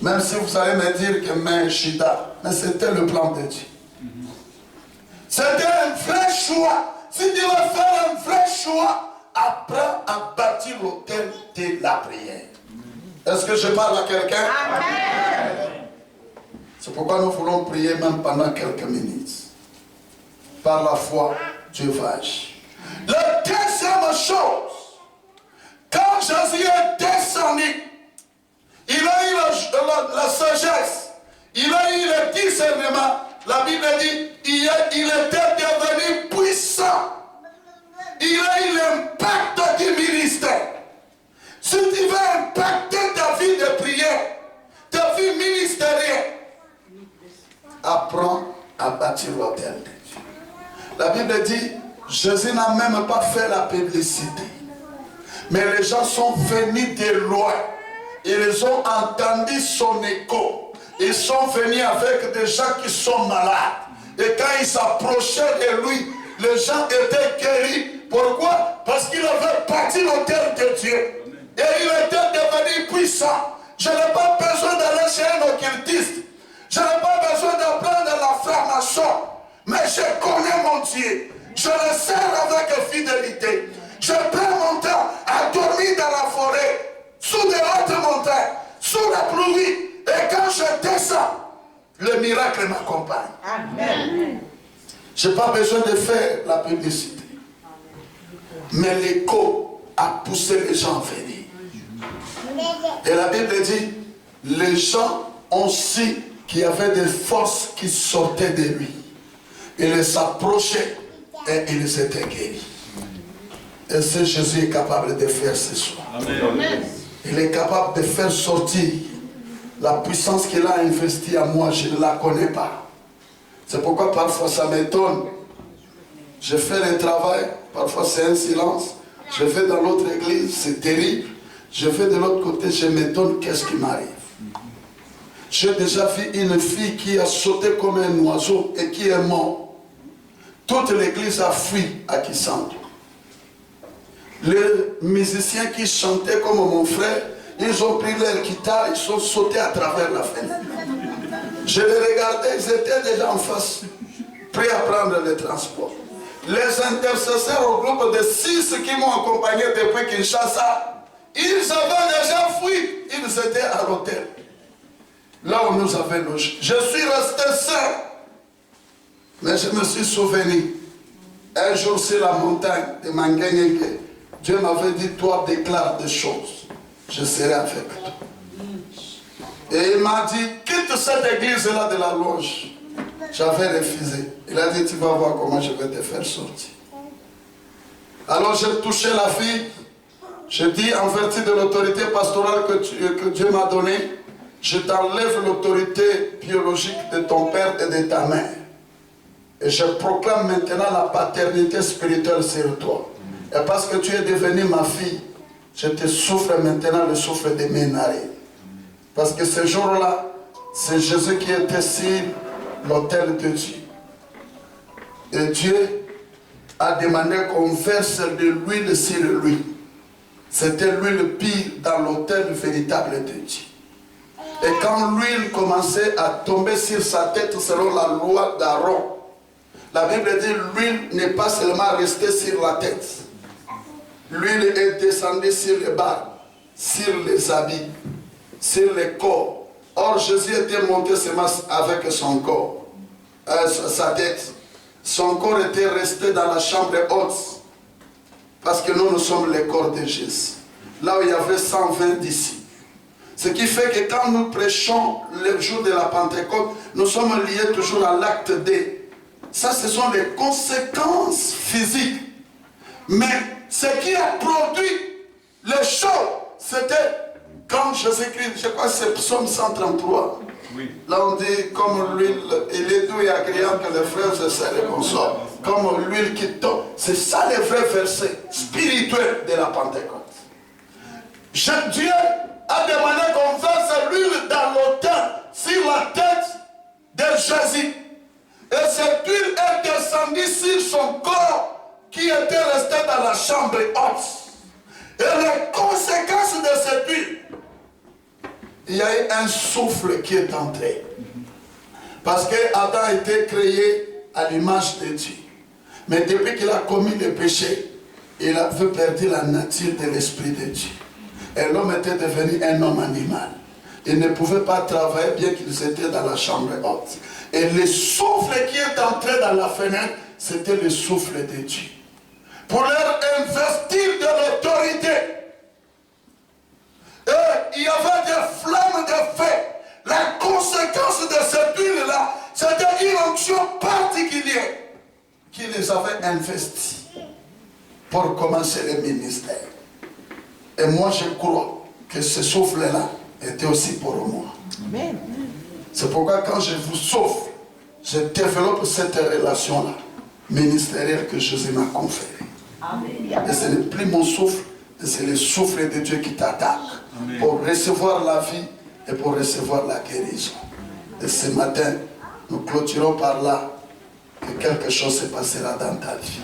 C: Même si vous allez me dire que mais Shida, mais c'était le plan de Dieu. C'était un vrai choix. Si tu veux faire un vrai choix, apprends à bâtir l'autel de la prière. Est-ce que je parle à quelqu'un? C'est pourquoi nous voulons prier même pendant quelques minutes. Par la foi, Dieu va agir. La deuxième chose, quand Jésus est descendu, il a eu la sagesse, il a eu le discernement. La Bible dit, il était devenu puissant. Il a eu l'impact du ministère. Si tu veux impacter ta vie de prière, ta vie ministérielle, apprends à bâtir l'autel de Dieu. La Bible dit, Jésus n'a même pas fait la publicité. Mais les gens sont venus de loin. Ils ont entendu son écho. Ils sont venus avec des gens qui sont malades. Et quand ils s'approchaient de lui, les gens étaient guéris. Pourquoi? Parce qu'il avait bâti l'autel de Dieu. Et il était devenu puissant. Je n'ai pas besoin d'aller chez un occultiste. Je n'ai pas besoin d'apprendre la franc-maçon. Mais je connais mon Dieu. Je le sers avec fidélité. Je prends mon temps à dormir dans la forêt, sous de hautes montagnes, sous la pluie. Et quand je descends, le miracle m'accompagne. Amen. Je n'ai pas besoin de faire la publicité. Mais l'écho a poussé les gens à venir. Et la Bible dit, les gens ont su qu'il y avait des forces qui sortaient de lui. Ils s'approchaient et ils étaient guéris. Et ce Jésus est capable de faire ce soir. Amen. Il est capable de faire sortir la puissance qu'il a investie à moi. Je ne la connais pas. C'est pourquoi parfois ça m'étonne. Je fais le travail, parfois c'est un silence. Je vais dans l'autre église, c'est terrible. Je vais de l'autre côté, je m'étonne qu'est-ce qui m'arrive. J'ai déjà vu une fille qui a sauté comme un oiseau et qui est morte. Toute l'église a fui à Kisangou. Les musiciens qui chantaient comme mon frère, ils ont pris leur guitare, ils sont sautés à travers la fenêtre. Je les regardais, ils étaient déjà en face, prêts à prendre le transport. Les intercesseurs au groupe de 6 qui m'ont accompagné depuis Kinshasa, ils avaient déjà fui, ils étaient à l'hôtel. Là où nous avions logé. Je suis resté seul. Mais je me suis souvenu. Un jour sur la montagne de Mangengue, Dieu m'avait dit, toi déclare des choses. Je serai avec toi. Et il m'a dit, quitte cette église-là de la loge. J'avais refusé. Il a dit, tu vas voir comment je vais te faire sortir. Alors j'ai touché la fille. Je dis, en vertu de l'autorité pastorale que Dieu m'a donnée, je t'enlève l'autorité biologique de ton père et de ta mère. Et je proclame maintenant la paternité spirituelle sur toi. Et parce que tu es devenue ma fille, je te souffle maintenant le souffle de mes narines. Parce que ce jour-là, c'est Jésus qui était sur l'autel de Dieu. Et Dieu a demandé qu'on verse de l'huile sur lui. C'était l'huile pire dans l'autel véritable de Dieu. Et quand l'huile commençait à tomber sur sa tête selon la loi d'Aaron, la Bible dit l'huile n'est pas seulement restée sur la tête. L'huile est descendue sur les barbes, sur les habits, sur les corps. Or Jésus était monté seulement avec son corps, sa tête. Son corps était resté dans la chambre haute. Parce que nous sommes le corps de Jésus. Là où il y avait 120 disciples. Ce qui fait que quand nous prêchons le jour de la Pentecôte, nous sommes liés toujours à l'acte D. Ça, ce sont les conséquences physiques. Mais ce qui a produit les choses, c'était quand Jésus-Christ, je crois que c'est Psaume 133. Oui. Là on dit, comme l'huile, il est doux et agréable que les frères se serrent et consolent. Comme l'huile qui tombe. C'est ça les vrais versets spirituels de la Pentecôte. Dieu a demandé qu'on verse l'huile dans l'autel sur la tête de Jésus. Et cette huile est descendue sur son corps qui était resté dans la chambre haute. Et les conséquences de cette huile, il y a eu un souffle qui est entré. Parce que Adam a été créé à l'image de Dieu. Mais depuis qu'il a commis le péché, il a vu perdre la nature de l'esprit de Dieu. Et l'homme était devenu un homme animal. Il ne pouvait pas travailler bien qu'ils étaient dans la chambre haute. Et le souffle qui est entré dans la fenêtre, c'était le souffle de Dieu. Pour leur investir de l'autorité. Et il y avait des flammes de feu. La conséquence de cette huile-là, c'était une onction particulière qui les avait investis pour commencer le ministère. Et moi, je crois que ce souffle-là était aussi pour moi. C'est pourquoi quand je vous souffle, je développe cette relation-là ministérielle que Jésus m'a conférée. Et ce n'est plus mon souffle, c'est le souffle de Dieu qui t'attaque pour recevoir la vie et pour recevoir la guérison. Et ce matin, nous clôturons par là que quelque chose se passera dans ta vie.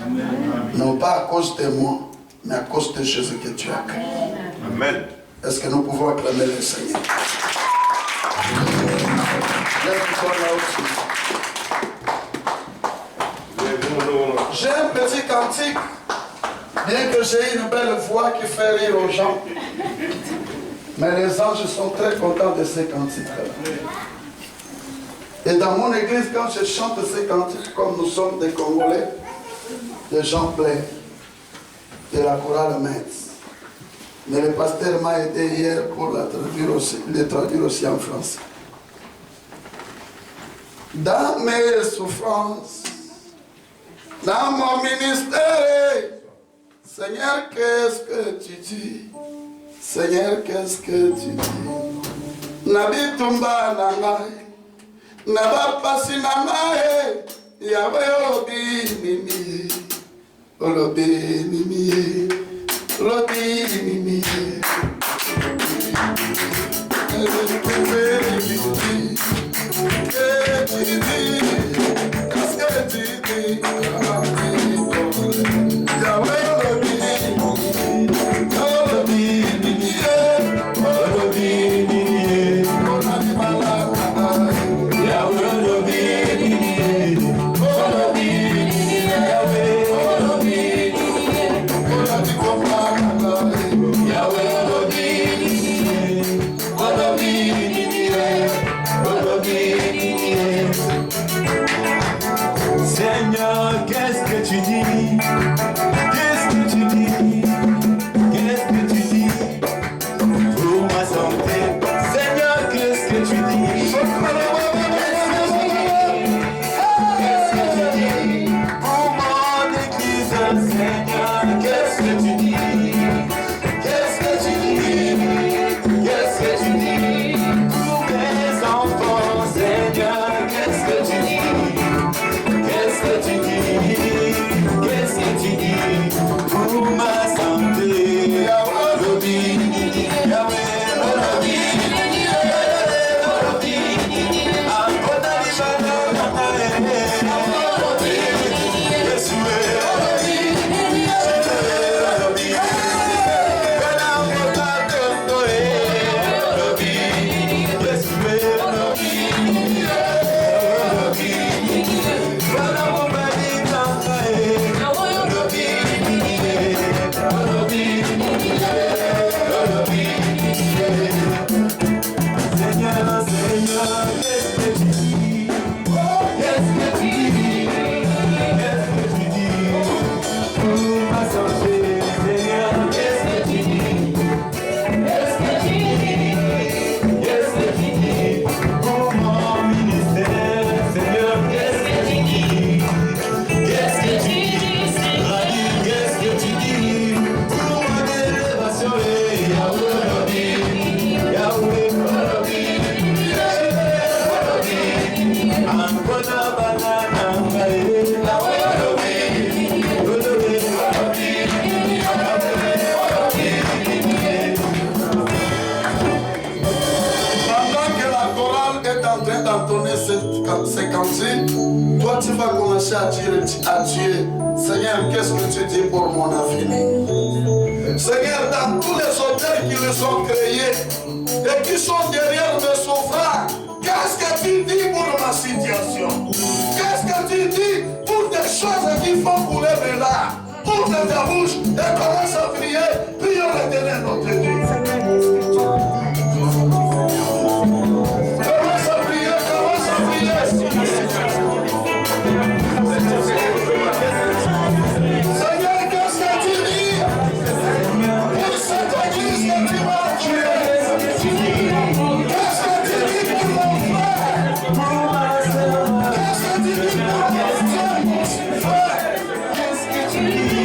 C: Non pas à cause de moi, mais à cause de Jésus que tu as créé. Amen. Est-ce que nous pouvons acclamer le Seigneur? J'ai un petit cantique, bien que j'ai une belle voix qui fait rire aux gens. Mais les anges sont très contents de ces cantiques-là. Et dans mon église, quand je chante ces cantiques, comme nous sommes des Congolais, les gens pleins de la chorale Metz. Mais le pasteur m'a aidé hier pour les traduire aussi en français. Dans mes souffrances, dans mon ministère, Seigneur, qu'est-ce que tu dis? Seigneur, qu'est-ce que tu dis? Nabi tumba nangai, naba pasi nangai, Yahweh obi mimi, olobi mimi, olobi mimi. 56, toi tu vas commencer à dire à Dieu, Seigneur, qu'est-ce que tu dis pour mon avenir? Seigneur, dans tous les hôtels qui me sont créés et qui sont derrière mes souffrances, qu'est-ce que tu dis pour ma situation? Qu'est-ce que tu dis pour des choses qui font couler mes larmes? Ouvre ta bouche et commence à prier. Prions l'Éternel notre Dieu. Commence à prier, commence à prier. Seigneur, qu'est-ce que tu dis pour cette église que tu m'as tuée? Qu'est-ce que tu dis pour mon frère? Qu'est-ce que tu dis pour mon frère? Qu'est-ce que tu dis?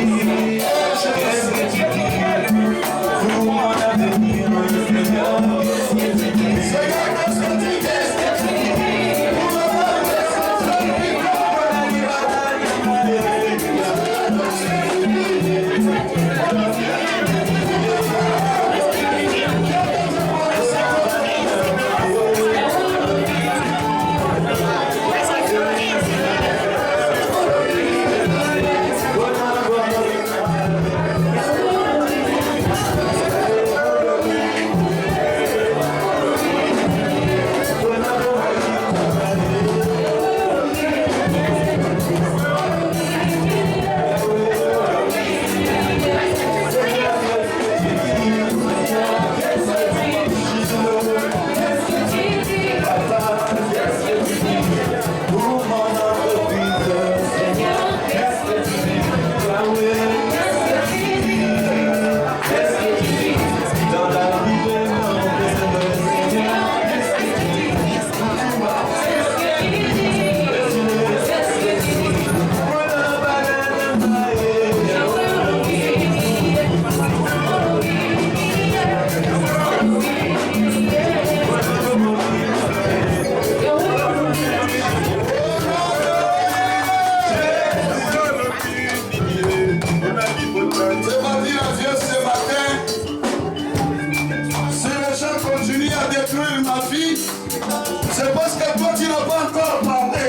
C: C'est parce que toi tu n'as pas encore parlé.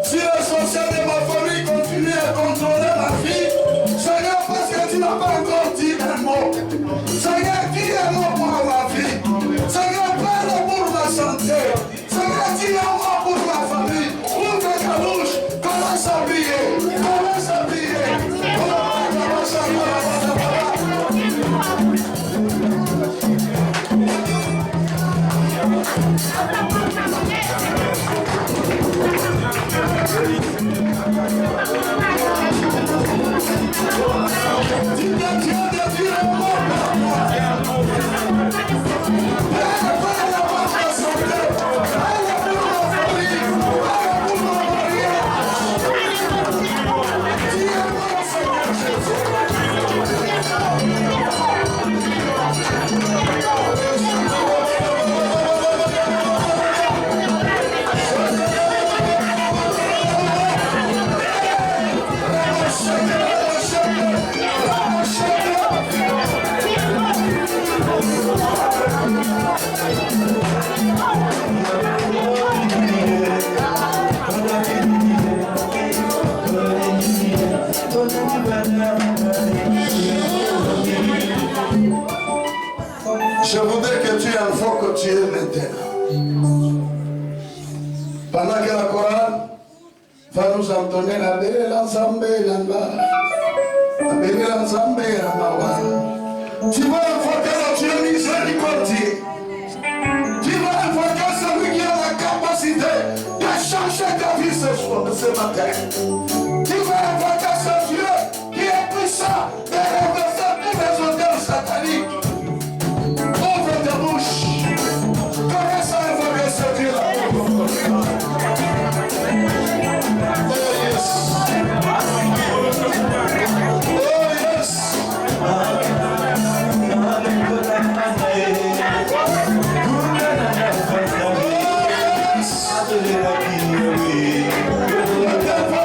C: Si le social de ma famille continue à contrôler ma vie, Seigneur, parce que tu n'as pas encore dit un mot. Seigneur, dis un mot pour ma vie. Seigneur, parle pour ma santé. Seigneur, dis un mot pour ma famille. Ouvre ta bouche, commence à prier. Commence à prier. Commence à prier. Je voudrais que tu invoques Dieu maintenant. Pendant que la chorale va nous entonner la belle l'ensemble là-bas. La belle l'ensemble là-bas. Tu vas invoquer le Dieu miséricordieux. Tu vas invoquer celui qui a la capacité de changer ta vie ce matin. Tu vas invoquer ce Dieu qui est puissant de renverser tous les hôtels sataniques. Ouvre ta bouche. Commence à invoquer ce Dieu-là. Oh yes. Oh yes. Oh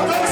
C: yes.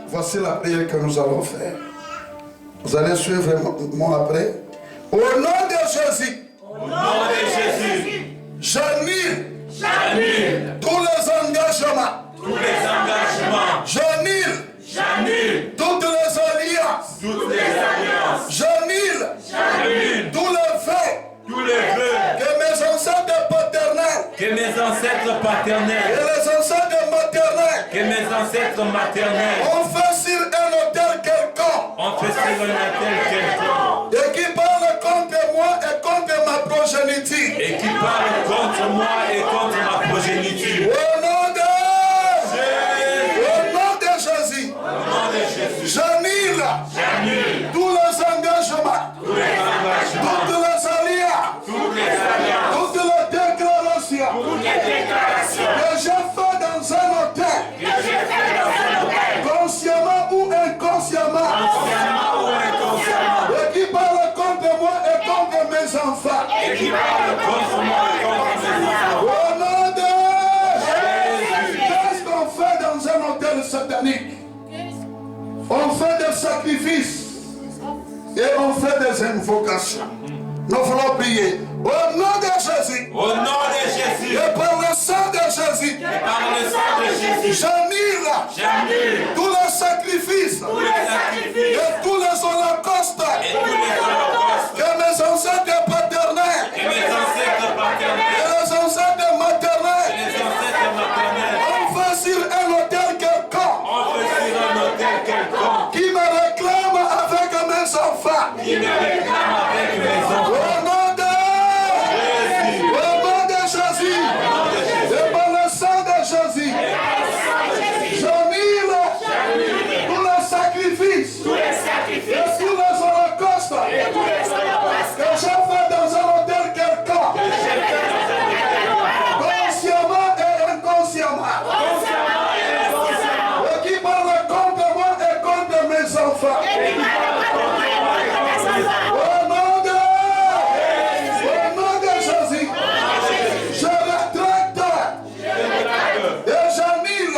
C: Voici la prière que nous allons faire. Vous allez suivre moi après. Au nom de Jésus.
A: Au nom de Jésus.
C: J'annule tous les engagements.
A: Tous les engagements.
C: J'annule toutes les alliances.
A: Toutes les alliances.
C: J'annule tous les vœux.
A: Tous les vœux.
C: Que mes ancêtres paternels.
A: Que mes ancêtres paternels.
C: Et les ancêtres maternels.
A: Que mes ancêtres maternels.
C: On fait sur un autel quelconque.
A: On fait sur un autel quelconque.
C: Et qui parle contre moi et contre ma progéniture.
A: Et qui parle contre moi et contre ma progéniture.
C: Au nom de Jésus.
A: Au nom de Jésus.
C: J'annule tous les engagements.
A: Tous les engagements.
C: Toutes les alliances.
A: Toutes les alliances.
C: Toutes les déclarations.
A: Toutes les déclarations.
C: Que j'ai fait dans un hôtel.
A: Que j'ai fait dans un hôtel.
C: Consciemment ou inconsciemment.
A: Consciemment ou inconsciemment.
C: Et qui parle contre moi et contre mes enfants.
A: Et qui parle contre moi et contre mes enfants.
C: Au nom de Jésus. Qu'est-ce qu'on fait dans un hôtel satanique? On fait des sacrifices. Et on fait des invocations. Nous voulons prier. Au nom de Jésus.
A: Au nom de Jésus.
C: Et par le sang de Jésus.
A: Et par le sang de Jésus.
C: J'annule tous les sacrifices.
A: Tous les sacrifices.
C: Et tous les holocaustes.
A: Et tous les holocaustes.
C: Que mes ancêtres paternels.
A: Et mes ancêtres paternels.
C: Et les ancêtres maternels.
A: Et les ancêtres maternels.
C: On fait sur un hôtel quelconque.
A: On fait sur un hôtel quelconque.
C: Qui me réclame avec mes enfants.
A: Qui me réclame avec mes enfants.
C: Au nom de
A: Jésus.
C: Au nom de Jésus. Et par le sang de Jésus. J'annule tous les sacrifices. Et tous les holocaustes. Que j'ai fait dans un hôtel quelconque. Consciemment et inconsciemment. Et qui parle contre moi et contre mes enfants. Au nom de Jésus. Je retraite et j'annule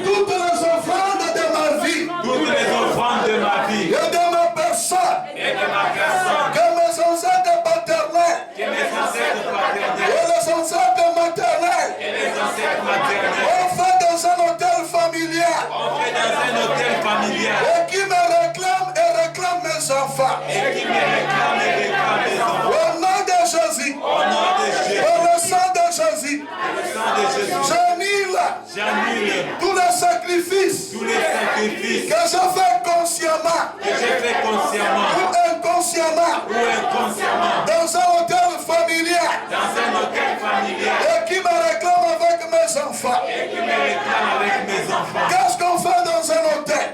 C: toutes les offrandes de ma vie
A: Toutes les offrandes de ma vie.
C: et de ma personne.
A: Et de ma personne.
C: Que mes ancêtres paternels
A: Que mes ancêtres paternels.
C: et les ancêtres maternels
A: Et les ancêtres maternels.
C: ont fait dans un hôtel familial
A: On fait dans un hôtel familial.
C: et qui me réclament et réclament mes enfants.
A: Et qui me réclame et réclame mes enfants.
C: Au nom de Jésus,
A: Au nom de Jésus.
C: par le sang de Jésus,
A: Le sang de Jésus.
C: j'annule
A: J'annule
C: tous les sacrifices
A: tous les sacrifices
C: que je fais consciemment
A: que j'ai fait consciemment
C: ou inconsciemment
A: ou inconsciemment
C: dans un hôtel familial
A: dans un hôtel familial.
C: et qui me réclame avec mes enfants.
A: Et qui me réclame avec mes enfants.
C: Qu'est-ce qu'on fait dans un hôtel?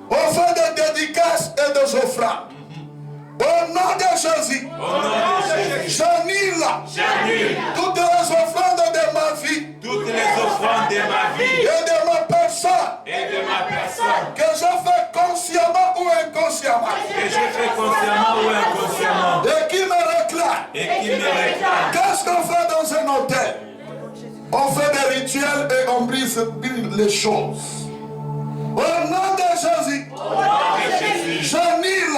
C: On fait des dédicaces et des offrandes. Au nom de Jésus,
A: Au nom de Jésus.
C: j'annule toutes les offrandes de ma vie
A: Toutes les offrandes de ma vie
C: et de ma personne
A: et de ma personne
C: que je fais consciemment ou inconsciemment
A: que j'ai fait consciemment ou inconsciemment
C: et qui me réclame.
A: et qui me réclame.
C: Qu'est-ce qu'on fait dans un hôtel? On fait des rituels et on brise les choses. Au nom de Jésus, j'annule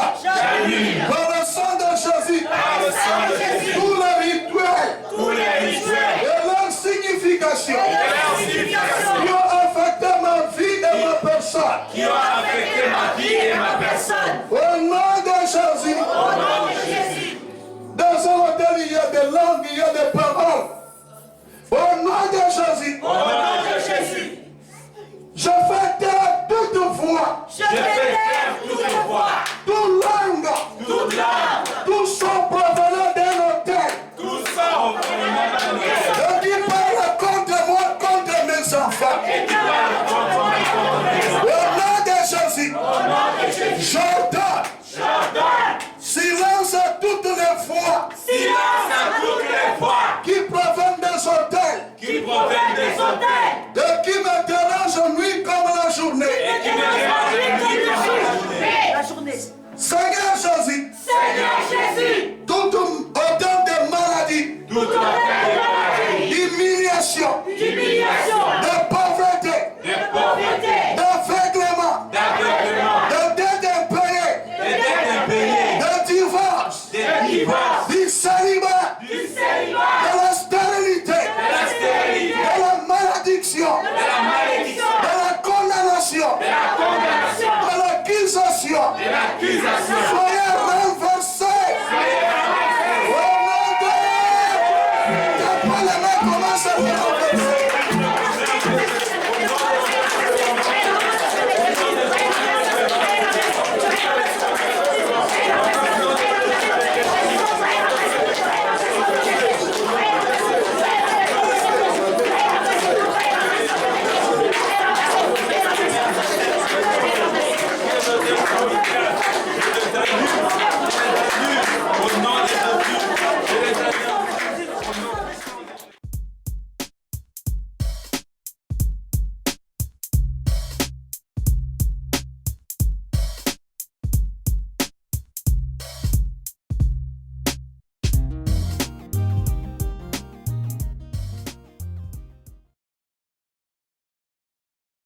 C: par le sang de Jésus
A: le sang de Jésus.
C: tous les rituels
A: Tous les rituels
C: et leur signification
A: signification
C: qui ont affecté ma vie et ma personne.
A: qui ont affecté ma vie et ma personne.
C: Au nom de Jésus, dans un hôtel il y a des langues, il y a des paroles. Au nom de Jésus,
A: Au nom de Jésus.
C: je fais taire toute voix,
A: Je fais taire toute voix,
C: toute langue,
A: toute langue,
C: tout son provenant d'un hôtel
A: tout ça au fondement de nos cœurs.
C: et qui parle contre moi, contre mes enfants.
A: Et qui parle contre mes enfants.
C: Au nom de Jésus, j'ordonne silence à toutes les voix
A: Silence à toutes les voix
C: qui proviennent des hôtels
A: qui proviennent des hôtels
C: et qui me dérangent nuit comme la journée.
A: et qui me dérangent nuit comme la journée.
C: Seigneur,
A: accusation.